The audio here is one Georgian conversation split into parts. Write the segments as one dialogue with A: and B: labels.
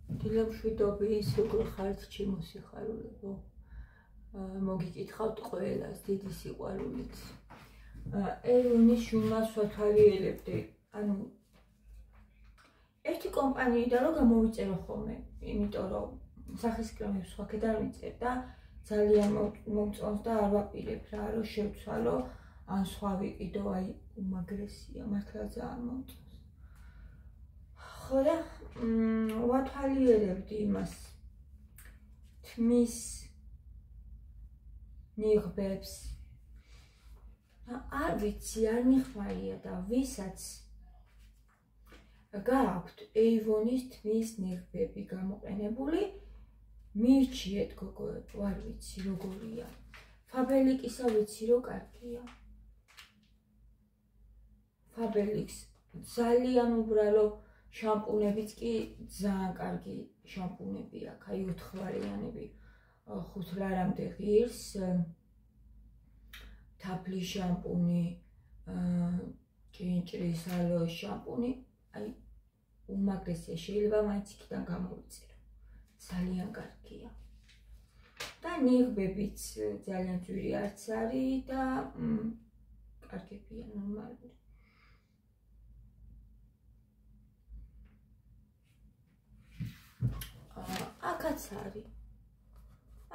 A: დილამშვიდობის, როგორ ხართ ჩემო სიხარულებო? მოგიკითხავთ ყველას დიდი სიყვარულით. ერუნის შუმას ვათვალიერებდი. ანუ ერთი კომპანიიდან რომ გამოვიწერო ხოლმე, იმიტომ რომ სახისკრემებს ვაქედან ვიწერ და ძალიან მომწონს და არ ვაპირებ რა, რომ შევცვალო, ან სხვა ვიყიდო, აი უმაგრესია, მართლა ძალიან მომწონს. ხო და ვათვალიერებდი იმას თმის ნიღბებს. არ ვიცი, არ მიხმარია და ვისაც გააქვთ Avon-ის თმის ნიღბები გამოყენებული, მირჩიეთ გოგოებო, არ ვიცი როგორია. Faberlic-ისა ვიცი რომ კარგია. Faberlic-ს ძალიან უბრალო შამპუნებიც კი ძალიან კარგი შამპუნები აქვს, აი 4 ვარიანები, 5 ლარამდე ღირს, თაფლის შამპუნი, ჭინჭრის ალოეს შამპუნი, აი უმაგრესია, შეიძლება მაინც იქიდან გამოვიწერო. ძალიან კარგია. და ნიღბებიც ძალიან ძვირი არც არის და კარგებია, ნორმალური. აქაც არის.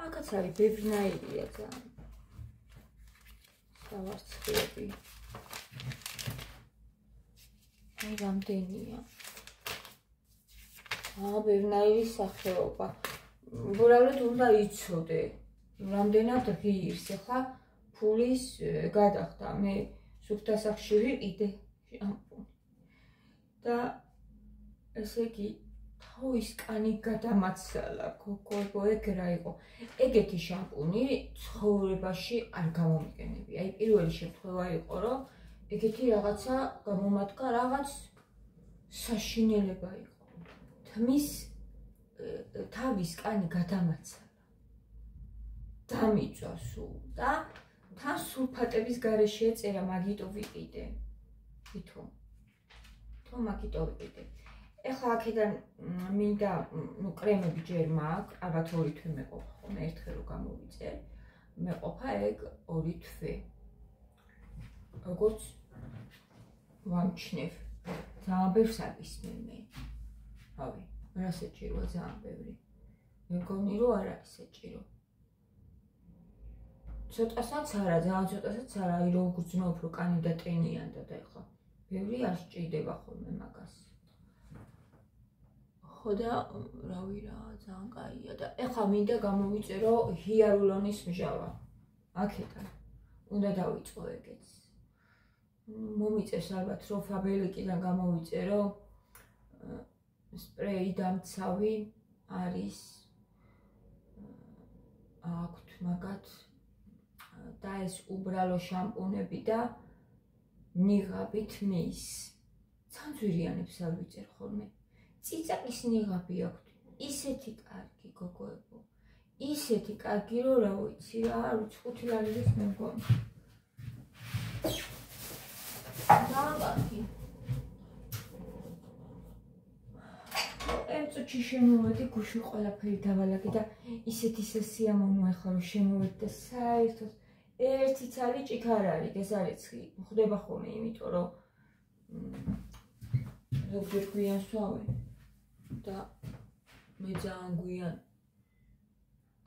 A: აქაც არის ბევრნაირია ძალიან. დავარცხლები. აი რამდენია. ბევრნაირი სახეობა. უბრალოდ უნდა იცოდე, რამდენად ღირს, ახლა ფულის გადახდა, მე სუფთასახში ვიყიდე შამპუნი. და ესე იგი თავის კანი გადამაცალა, გოგოებო, ეგ რა იყო. ეგეთი შამპუნი ცხოვრებაში არ გამომიყენები. აი პირველი შემთხვევა იყო, რომ ეგეთი რაღაცა გამომადგა, რაღაც საშინელება იყო. თმის თავის კანი გადამაცალა. დამიწვა სულ და თან სულფატების გარეშე ეწერა, მაგიტო ვიყიდე. თვითონ მაგიტო ვიყიდე. ეხლა აქედან მინდა კრემები ჯერ მაქვს, ალბათ 2 თვე მეყოფა ხოლმე, ერთხელ რომ გამოვიწერ, მეყოფა ეგ 2 თვე. როგორც ვამჩნევ, ძალიან ბევრს აგისმენ მე. რავი, რა საჭიროა ძალიან ბევრი. მე მგონი რომ არ არის საჭირო. ცოტასაც არა, ძალიან ცოტასაც არა, აი რომ გძნობ რომ კანი დატენიანდა და ეხლა ბევრი არ სჭირდება ხოლმე მაგას. ხო და რავი რა, ძალიან კაია და ეხლა მინდა გამოვიწერო ჰიალურონის მჟავა. აქედან უნდა დავიწყო ეგეც. მომიწევს ალბათ რომ Faberlic-დან გამოვიწერო სპრეი დამცავი არის აქვთ მაგათ და ეს უბრალო შამპუნები და ნიღაბი თმის. ცანძვირიანებს არ ვიწერ ხოლმე. წიწაკის ნიღაბი აქვთ, ისეთი კარგი გოგოებო. ისეთი კარგი რომ რა ვიცი რა, არ ვიცი 5 ლარის მე მგონი. ძალიან კარგი. წუთში შემოვედი, გუშინ ყველაფერი დავალაგე და ისეთი სესიამოვნო ახლა რომ შემოვედი და საერთოდ ერთი ცალი ჭიქარ არის, ეს არ ეცხი. ხვდება ხოლმე, იმიტომ რომ ზოგჯერ გვიან სვავენ და მე ძალიან გვიან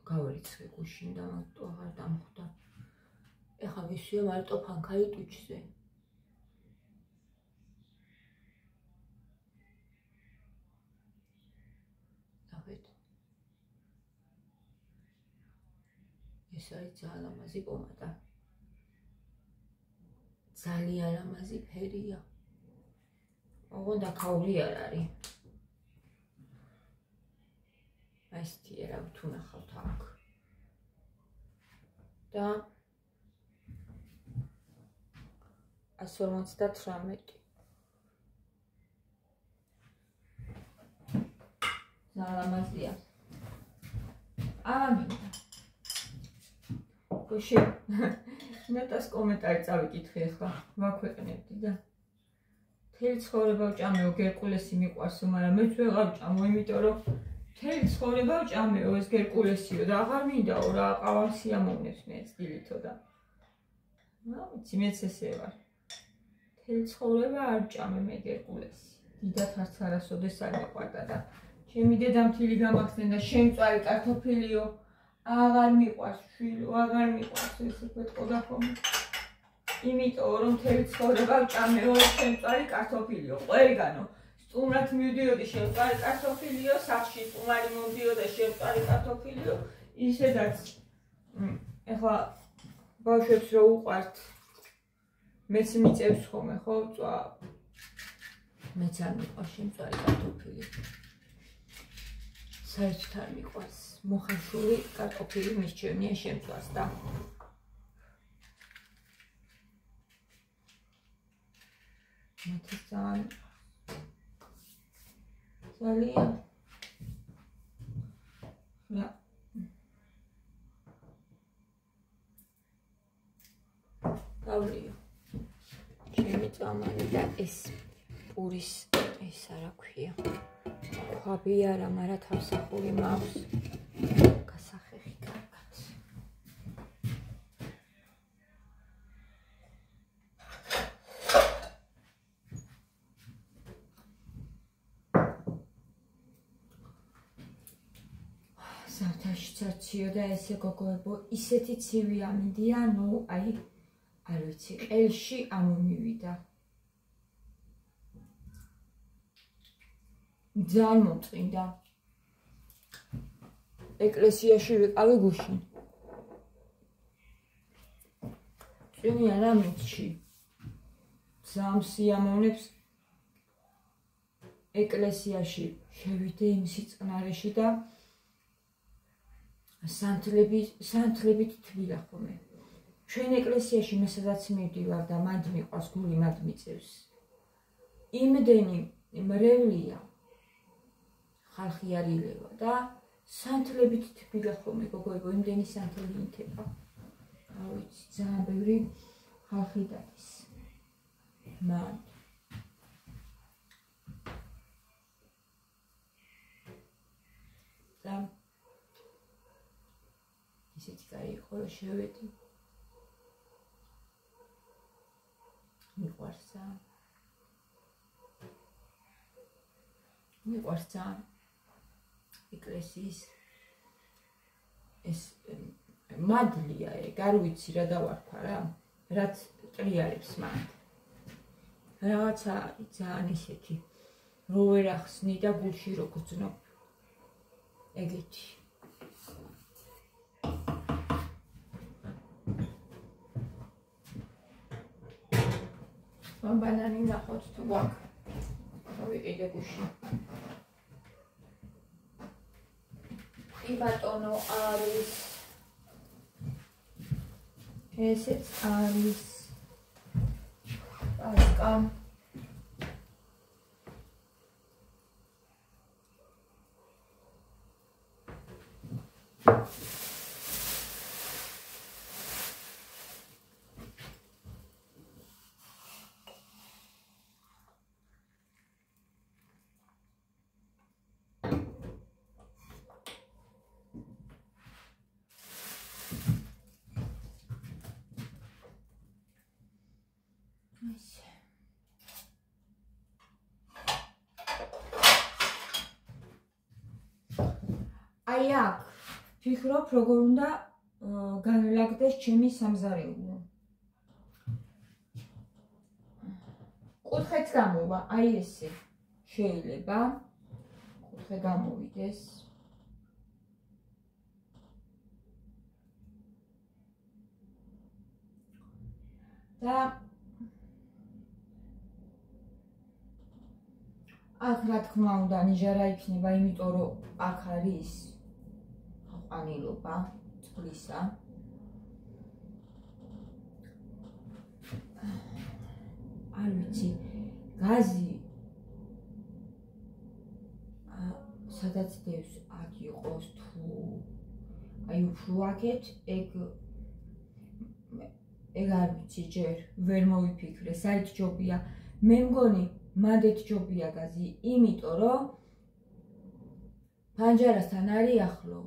A: გავერიცხე გუშინ და მარტო აღარ დამხვდა. ეხლა მისვია მარტო ფანქარი ტუჩზე. ეს არის ძალიან ლამაზი პომადა. ძალიან ლამაზი ფერია. ოღონდ აქაური არ არის. ასეთი რა თუ ნახავთ აქ. და 158. ძალიან ლამაზია. ამინდა. გოში ნეტას კომენტარი წავიკითხე ახლა, ვაქვეყნებდი და მთელი ცხოვრება ვჭამეო, გერკულესი მიყვარსო, მაგრამ მეც ვეღარ ვჭამო, იმიტომ რომ მთელი ცხოვრება ვჭამეო ეს გერკულესიო და აღარ მინდაო რა ყავა სიამოვნებს მე წილითო და ვიცი მეც ესე ვარ მთელი ცხოვრება არ ვჭამე მე გერკულესი დიდად არც არასოდეს არ მიყვარდა და ჩემი დედამ თილი გამახსენ და შემწვარი კარტოფილიო აღარ მიყვარს შვილო აღარ მიყვარს ესე ვეთყოდა ხოლმე იმიტომ რომ მთელი ცხოვრება ვჭამეო შემწვარი კარტოფილიო ყველგანო სტუმრად მივდიოდი შემწვარი კარტოფილიო სახლში სტუმარი მომდიოდა შემწვარი კარტოფილიო ისედაც ეხლა ბავშვებს რო უყვართ მეც მიწევს ხოლმე ხო წვა მეც არ მიყვარს შემწვარი კარტოფილი საერთოდ არ მიყვარს მოხარშული კარტოფილი მისჩევნია შემწვარს და მათი ძალიან რა გავლიო ჩემი წამალი და ეს პურის ეს არა ქვია ხვაბი არა მაგრამ თავსახური მაქვს გასახეხი კარგად სართაშიც არციო და ესე გოგოებო ისეთი ცივი ამინდია ნუ აი არ ვიცი ყელში ამომივიდა ძალიან მომწყინდა ეკლესიაში ვიყავი გუშინ წვიმიან ამინდში ძალიან სიამოვნებს ეკლესიაში შევიდე იმ სიწყნარეში და სანთლებით თბილა ხოლმე ჩვენ ეკლესიაში მე სადაც მივდივარ და მანდ მიყვარს გული მანდ მიწევს იმდენი მრევლია ხალხი არ ილევა და სანთლებით თბილა ხოლმე გოგოებო იმდენი სანთლები ინთება რა ვიცი ძალიან ბევრი ხალხი დადის მანდ და ისეთი კაი იყო რომ შევედი მიყვარს ძალიან ეკლესიის ეს მადლია ეგ არ ვიცი რა დავარქვა რა რაც ტრიალებს მანდ რაღაცა არის ძალიან ისეთი რო ვერ ახსნი და გულში რო გძნობ ეგეთი მან ბანანი ნახოთ თუ გვაქვს ვიყიდე გუში კი ბატონო არის ესეც არის პასკა აი აქ ფიქრობ როგორ უნდა განვლაგდეს ჩემი სამზარეულო კუთხეც გამოვა აი ესე შეიძლება კუთხე გამოვიდეს და აქ რა თქმა უნდა ნიჟარა იქნება იმიტომ რომ აქ არის აყვანილობა წყლისა არ ვიცი გაზი სადაც დევს აქ იყოს თუ აი უფრო აქეთ ეგ არ ვიცი ჯერ ვერ მოვიფიქრე საით ჯობია მე მგონი მანდეთ ჯობია გაზი იმიტომ რომ ფანჯარასთან არის ახლო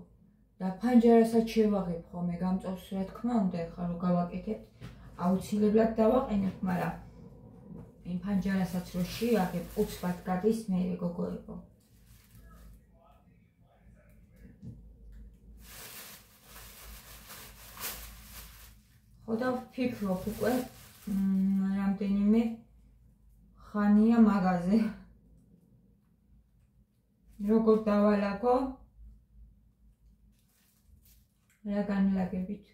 A: და ფანჯარასაც შევაღებ ხოლმე გამწოვს რა თქმა უნდა ეხლა რო გავაკეთებთ აუცილებლად დავაყენებ, მაგრამ იმ ფანჯარასაც რო შევაღებ უცბად გადის მერე გოგოებო. ხო და ვფიქრობ უკვე რამდენიმე ხანია მაღაზე როგორ დავალაგო რა განლაგებით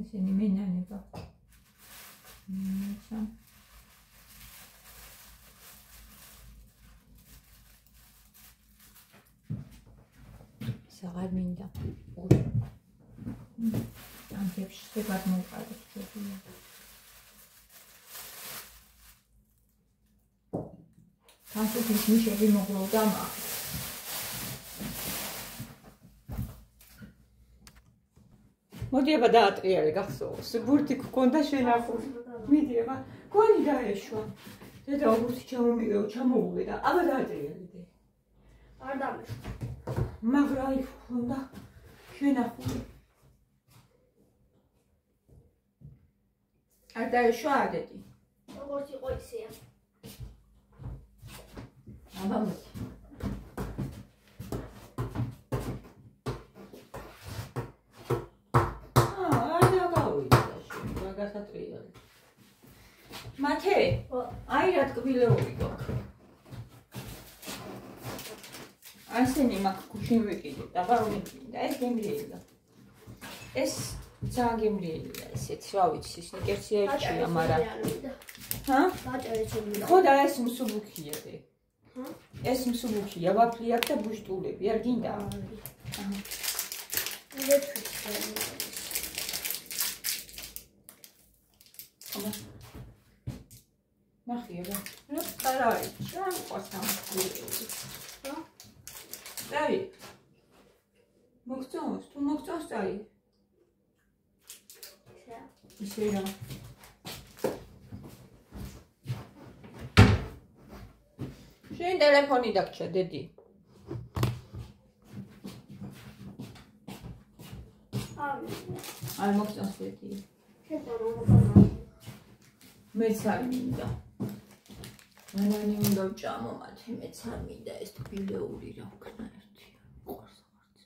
A: ესენი მენანება აღარ მინდა. ამბებს შეგად მოვყავთ შეგიძლია. თასის ნიშები მოგლოვდა მაგ. მოდი აბა დაატრიალე გახსოვს. ბურთი გქონდა შენახული. მიდი აბა გონი დაეშვა. დედა ბურთი ჩამომიგეო ჩამოუვე და აბა დაატრიალე.
B: არ დამეშვა.
A: მაგრამ იქ ხონდა შენახული. არ დაეშვა ადეთი.
B: როგორც იყო ისეა.
A: აბა მოდი. არ დაგავიდა შენ, გასატრიალე. მათე, აი რა ტკბილეული გვაქვს. ასენი მაგ გუშინ ვიყიდე და რა ვიყიდე ეს გემრიელია ეს ძალიან გემრიელია ესეც რა ვიცი სნიკერსია ეჩია მაგრამ ჰა
B: ბაჭერი ჩემი
A: ხო და ეს მსუბუქია დე ეს მსუბუქია ვაფლი აქვს და ბუშტულები არ გინდა ნახე რა რა კარაი ჩვენ ყოსამ ხო Dai. Mogțons, tu mogțons dai. Isera. შენ ტელეფონი დაგჭა დედი. არ მოგწონს დედი. მეც არ მინდა. მანანი უნდა ვჭამო მათე მეც არ მინდა ეს ტკბილეული რა ვქნა ერთი. ყურს აღარც.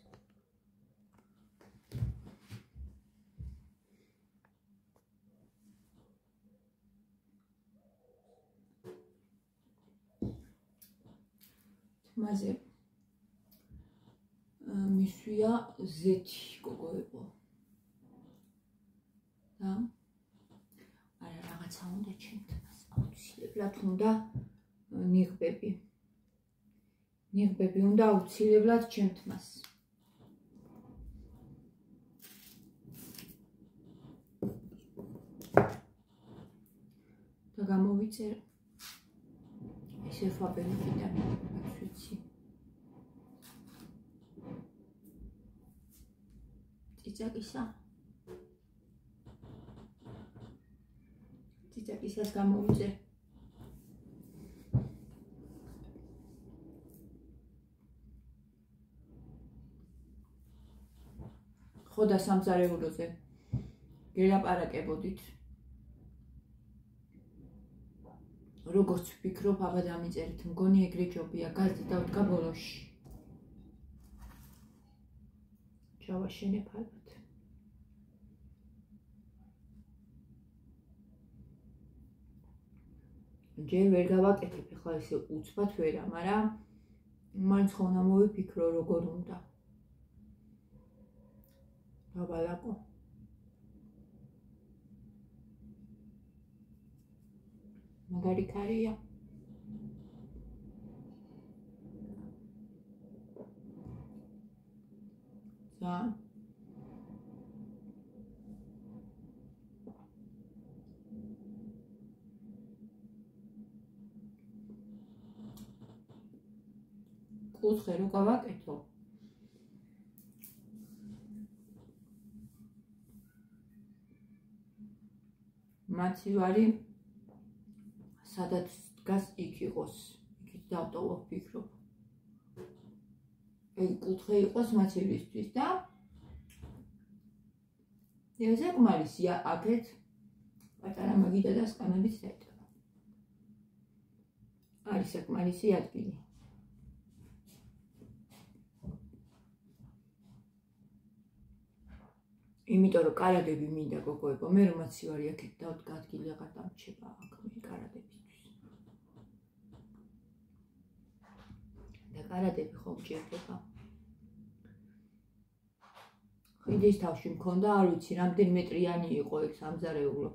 A: თმაზე მისვია ზეთი გოგოებო. და არა რაღაცა უნდა ჩემთანაც აუცილებლად უნდა ნიღბები. ნიღბები უნდა აუცილებლად ჩემთმას. და გამოვიწერ ესე ფაბერიკიდან ვიცი. წიწაკისა წიწაკისას გამოვიწერ. ხო და სამზარეულოზე გელაპარაკებოდით. როგორც ვფიქრობ, აბა დამიწერით, მგონი ეგრე ჯობია, გაზი დავდგა ბოლოში. ჩავაშენებ ალბათ. ჯერ ვერ გავაკეთებ, ეხლა ესე უცბად ვერა, მაგრამ მაინც ხომ მოვიფიქრო როგორ უნდა. დავალაგო. მაგარი ქარია. ძალიან კუთხე რო გავაკეთო.
C: მაცივარი სადაც დგას იქ იყოს. იქით დავტოვო ვფიქრობ. ეგ კუთხე იყოს მაცივისთვის და ზეგმარისია აქეთ პატარა მაგიდა და სკამებიც დაიწყება. არის საკმარისი ადგილი. იმიტომ რომ კარადები მინდა გოგოებო, მე რომ მაცივარი აქეთ დავდგა ადგილი აღარ დამრჩება აქ მე კარადებისთვის. და კარადები ხომ ჭირდება. ხიდის თავში მქონდა, არ ვიცი, რამდენი მეტრიანი იყო ეგ სამზარეულო.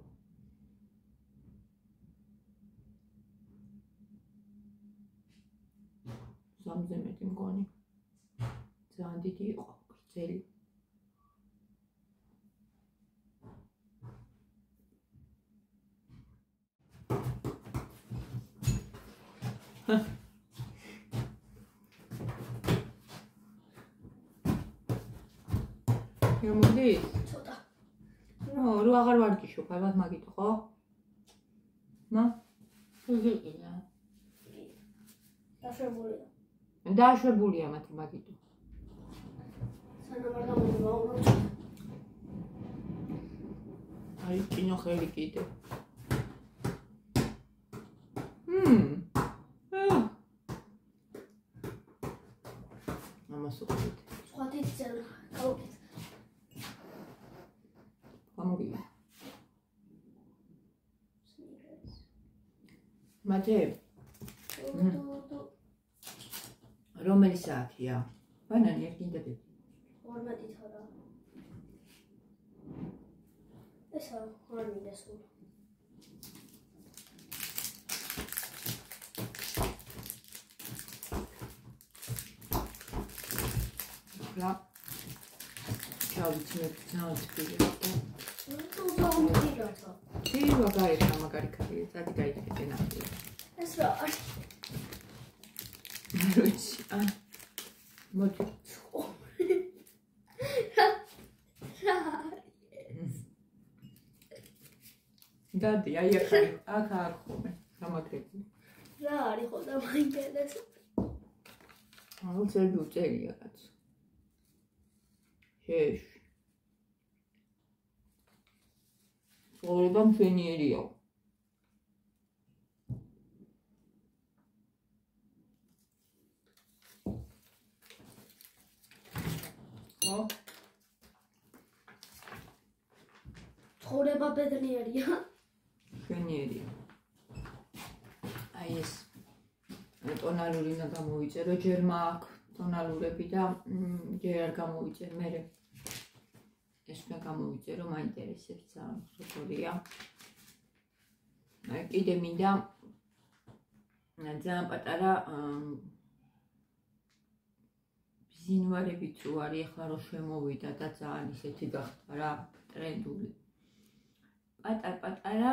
C: სამზე მეტი მგონი. ძალიან დიდი იყო, გრძელი. მოდის?
B: ცოტა.
C: რო აღარ ვარჯიშობ, ალბათ მაგით ხო? შეგიყინა.
B: დაშვებულია.
C: დაშვებულია მათი მაგით.
B: სანამ არ გამოვაურო.
C: აი, კინო ხელი კიდე. ამას უყურეთ.
B: სხვა დიდი წერა. გავუკეთ.
C: გამოგიგე. მათე რომელი საათია? ბანანი არ გინდა დედი?
B: 12 თორა. ესა არ მინდა სულ.
C: რა ჩავიცნებ ძალიან თბილი. თირვა გარეთ მაგარი ქარია, წადი გაიქეთე ნახე.
B: ეს რა არის?
C: როჩი, მოდი. დადი, აი აქ არ ხომე, გამაკრები.
B: რა არის ხო და მაინტერესებს?
C: აუცილებლად უწერია კაც. შეშ. ცხოვრება მშვენიერია. ხო?
B: ცხოვრება ბედნიერია.
C: მშვენიერია. აი ეს ტონალური უნდა გამოვიწერო, ჯერ მაქვს ტონალურები და ჯერ არ გამოვიწერ მერე. ეს უნდა გამოვიწერო, მაინტერესებს ძალიან როგორია. კიდე მინდა ძალიან პატარა ბზინვარებით რო არის, ახლა რო შემოვიდა და ძალიან ისეთი გახდა რა, ტრენდული. პატარ-პატარა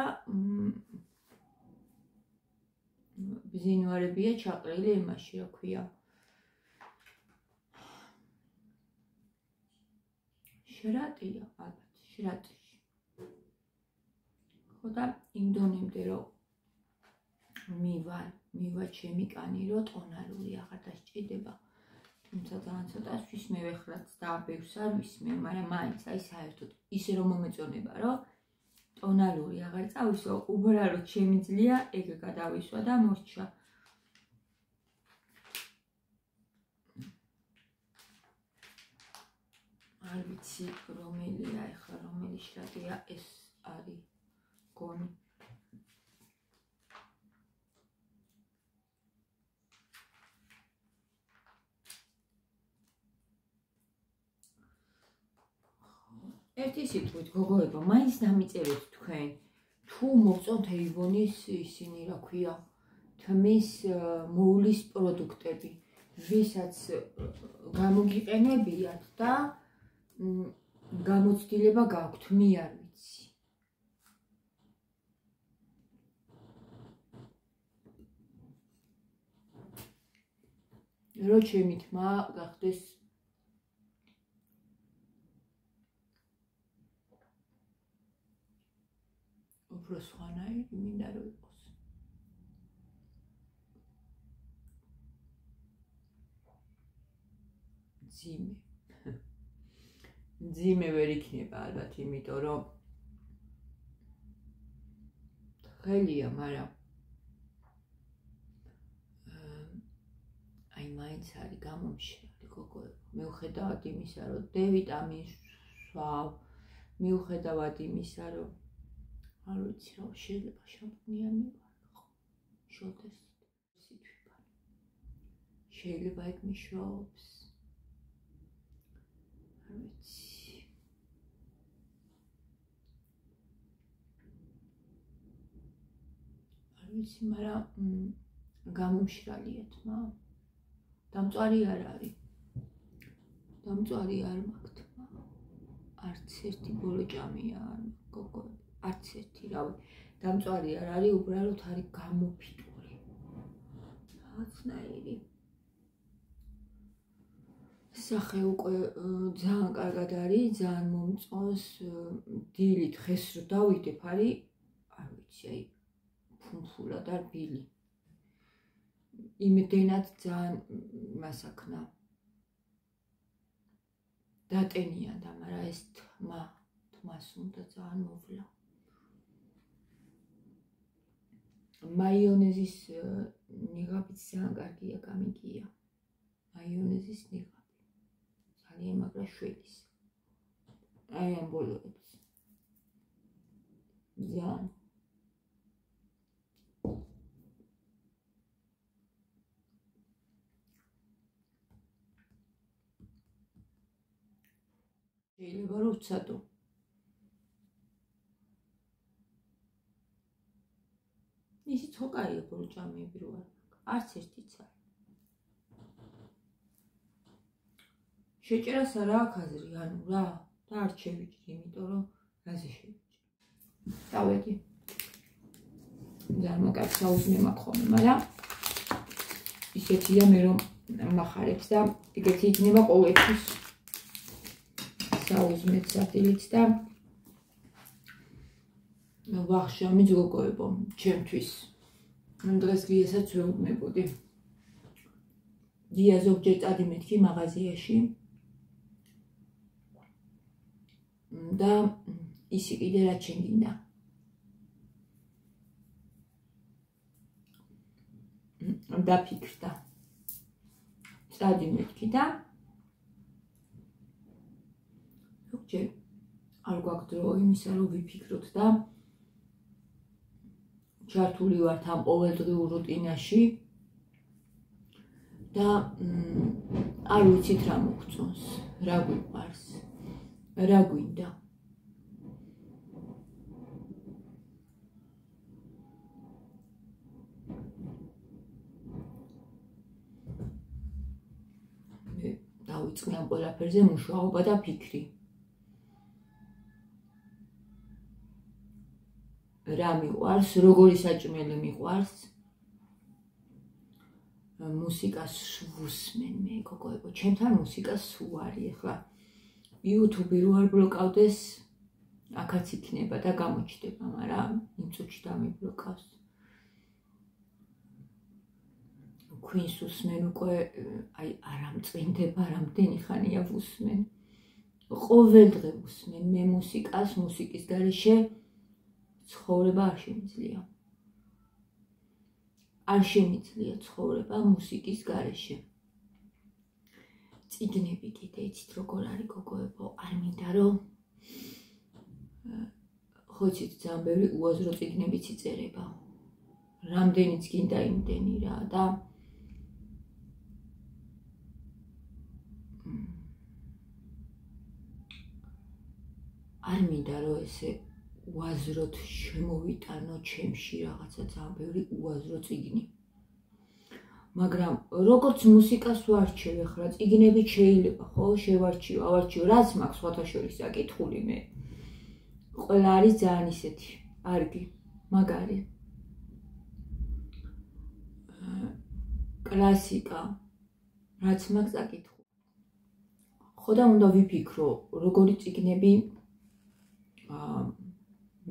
C: ბზინვარებია ჩაყრილი იმაში, რა ქვია. შრატია, ალბათ, შრატში. ხო და იმ დონემდე რომ მივა ჩემი კანი რო ტონალური აღარ დასჭირდება. თუმცა ძალიან ცოტას ვისმე ვეხლაც და ბევრს არ ვისმე, მაგრამ მაინც აი საერთოდ ისე რომ მომეწონება, რომ ტონალური აღარ წავისო, უბრალოდ შემიძლია ეგ გადავისვა და მორჩა. არ ვიცი რომელია ეხლა რომელი შრატია ეს არის გონი. ერთი სიტყვით გოგოებო, მაინც დამიწერეთ თქვენ თუ მოგწონთ ეივონის ისინი რა ქვია თმის მოვლის პროდუქტები, ვისაც გამოგიყენებიათ და გამოცდილება გაქვთ, მე არ ვიცი. რო ჩემი თმა გახდეს უფრო უფრო სხვანაირი მინდა რომ იყოს. ძიმე ვერ იქნება ალბათ, იმიტომ რომ ხელია, მაგრამ აი მაინც არის გამომშრალი გოგოებო. მიუხედავად იმისა, რომ D ვიტამინს ვსვავ, მიუხედავად იმისა, რომ არ ვიცი რა, შეიძლება შამპუნიანი ვარ, შოდეს სიტყვიდან. შეიძლება ეგ მიშრობს. არ ვიცი. მაგრამ გამომშრალია თმა. დამწვარი არ არის. დამწვარი არ მაქვს თმა. არც ერთი ბოლო ჭამია არ მაქვს გოგოები. არც ერთი, რავი. დამწვარი არ არის, უბრალოდ არის გამოფიტული. რაღაცნაირი. სახე უკვე ძალიან კარგად არის, ძალიან მომწონს. დილით ხეს რო დავიდებ, არის, არ ვიცი, აი ფუნფულად არ ბილი. იმდენად ძალიან მასაქნა. დატენიანდა, მაგრამ ეს თმას უნდა ძალიან მოვლა. მაიონეზის ნიღაბიც ძალიან კარგია, გამიგია. მაიონეზის ნიღაბი. ძალიან მაგრა შველის. აი ამ ბოლოებს. ძალიან. შეიძლება რომ ვცადო. ისიც ხო კარგია ბოლო ჭამები რო არ მაქვს. არც ერთიც არ. შეჭერას არა აქვს აზრი, ანუ რა, და არ შევიჭრი, იმიტომ რომ რაზე შევიჭრი. დავედი. ძალიან მაგარი საუზმე მაქვს ხოლმე, მაგრამ ისეთია მე რომ მახარებს და ეგეთი იქნება ყოველთვის. საუზმეც სადილიც და ვახშამი გოგოებო, ჩემთვის. დღეს გიასაც ვეუბნებოდი. დია ზოგჯერ წადიმეთქი მაღაზიაში და ისი კიდე რა ჩენგინდა. დაფიქრდა. წადიმეთქი და ზოგჯერ არ გვაქვს დრო იმისა, რომ ვიფიქროთ და ჩართული ვართ ამ ყოველდღიურ რუტინაში და არ ვიცით რა მოგწონს, რა გვიყვარს, რა გვინდა. მე დავიწყე ამ ყველაფერზე მუშაობა და ფიქრი. რა მიყვარს, როგორი საჭმელი მიყვარს. მუსიკას ვუსმენ მე გოგოებო, ჩემთან მუსიკა სულ არის. ახლა YouTube-ი რო არ ბლოკავდეს, აქაც იქნება და გამოჩდება, მაგრამ იმ წუთში დამიბლოკავს. Queen-ს უსმენ უკვე, აი არ ამწვინდება, რამდენი ხანია ვუსმენ. ყოველდღე ვუსმენ მე მუსიკას, მუსიკის გარეშე ცხოვრება არ შემიძლია. არ შემიძლია ცხოვრება მუსიკის გარეშე. წიგნები კიდე იცით როგორ არის გოგოებო, არ მინდა რომ ხო იცით ძალიან ბევრი უაზრო წიგნებიც იწერება. რამდენიც გინდა იმდენი რა და არ მინდა რომ ესე უაზროდ შემოვიტანო ჩემში რაღაცა ძალიან ბევრი უაზრო წიგნი. მაგრამ როგორც მუსიკას ვარჩევ ახლა, წიგნებით შეიძლება ხო შევარჩიო, ავარჩიო, რაც მაქვს სხვათა შორის აკითხული მე. ყველა არის ძალიან ისეთი, კარგი, მაგარი. კლასიკა, რაც მაქვს აკითხული. ხო და უნდა ვიფიქრო, როგორი წიგნები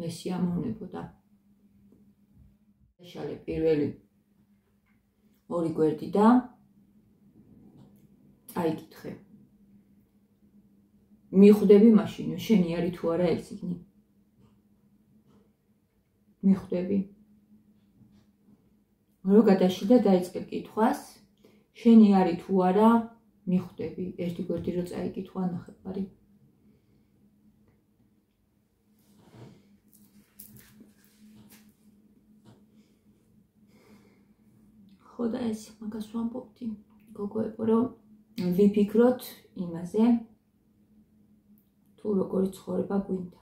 C: მე სიამოვნებოდა. შალე პირველი ორი გვერდი და წაიკითხე. მიხვდები მაშინ, შენი არის თუ არა ეს წიგნი. მიხვდები. რო გადაში და დაიწყებ კითხვას, შენი არის თუ არა, მიხვდები. ერთი გვერდი რო წაიკითხვა ნახევარი. ხო და ეს მაგას ვამბობდი, გოგოებო, რომ ვიფიქროთ იმაზე, თუ როგორი ცხოვრება გვინდა.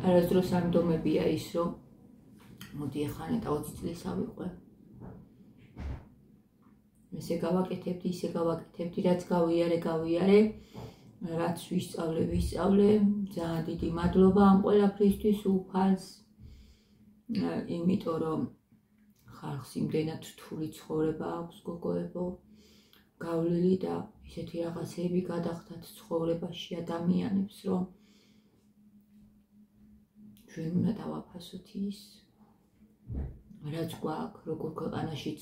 C: არასდროს არ მდომებია ის, რომ მოდი ახლა 20 წლის ავიყვე. ესე გავაკეთებდი, ისე გავაკეთებდი, რაც გავიარე, რაც ვისწავლე, ძალიან დიდი მადლობა ამ ყველაფრისთვის უფალს, იმიტომ რომ ხალხს იმდენად რთული ცხოვრება აქვს, გოგოებო, გავლილი და ისეთი რაღაცები გადახდათ ცხოვრებაში ადამიანებს, რომ ჩვენ უნდა დავაფასოთ ის, რაც გვაქვს, როგორ ქვეყანაშიც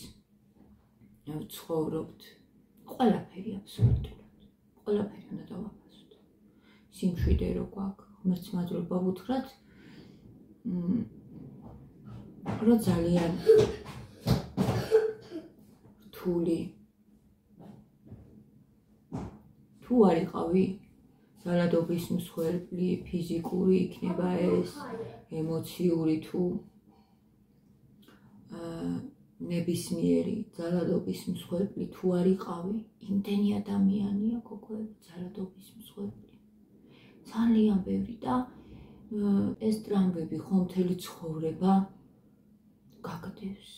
C: ვცხოვრობთ, ყველაფერი აბსოლუტურად, ყველაფერი უნდა დავაფასოთ. სიმშვიდე რო გვაქვს, ღმერთს მადლობა ვუთხრათ, რომ ძალიან რთული თუ არ იყავი ძალადობის მსხვერპლი, ფიზიკური იქნება ეს, ემოციური თუ ნებისმიერი ძალადობის მსხვერპლი თუ არ იყავი, იმდენი ადამიანია გოგოები ძალადობის მსხვერპლი. ძალიან ბევრი და ეს ტრამვები ხომ მთელი ცხოვრება გაგდევს.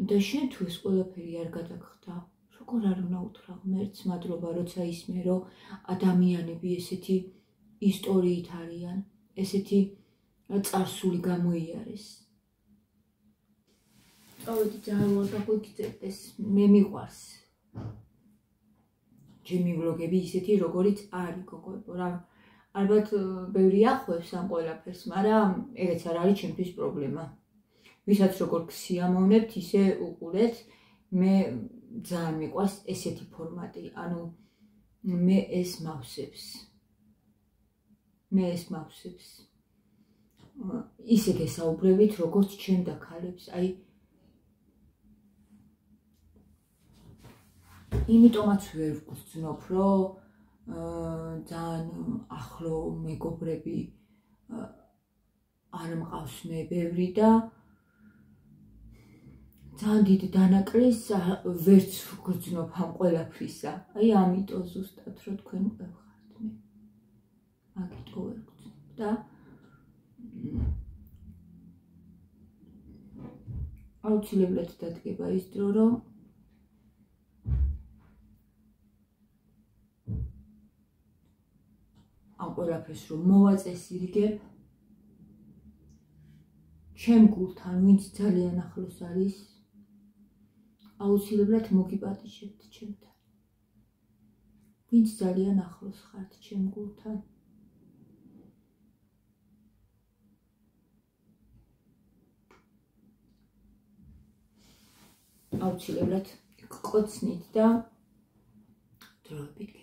C: და შენ თუ ეს ყველაფერი არ გადაგხდა, როგორ არ უნდა უთხრა ღმერთს მადლობა, როცა ისმე, რომ ადამიანები ესეთი ისტორიით არიან, ესეთი წარსული გამოიარეს. წავედი ძალიან მოგვიგზელდეს, მე მიყვარს. ჩემი ვლოგები ისეთი, როგორიც არის გოგოებო, რა ალბათ ბევრი ახლავს ამ ყველაფერს, მაგრამ ეგეც არ არის ჩემთვის პრობლემა. ვისაც როგორ გსიამოვნებთ, ისე უყურეთ, მე ძალიან მიყვარს ესეთი ფორმატი, ანუ მე ეს მავსებს. ისე გესაუბრებით, როგორც ჩემ და ქალებს, აი იმიტომაც ვერ ვგრძნობ, რომ ძალიან ახლო მეგობრები არ მყავს მე ბევრი და ძალიან დიდ დანაკლისს ვერც ვგრძნობ ამ ყველაფრისა. აი ამიტომ ზუსტად რომ თქვენ ვხართ მე. მაგიტო ვერ ვგრძნობ და აუცილებლად დადგება ის დრო, რომ ამ ყველაფერს რომ მოვაწესრიგებ, ჩემ გულთან, ვინც ძალიან ახლოს არის, აუცილებლად მოგიპატიჟებთ ჩემთან. ვინც ძალიან ახლოს ხართ ჩემ გულთან. აუცილებლად გყოცნით და დროებით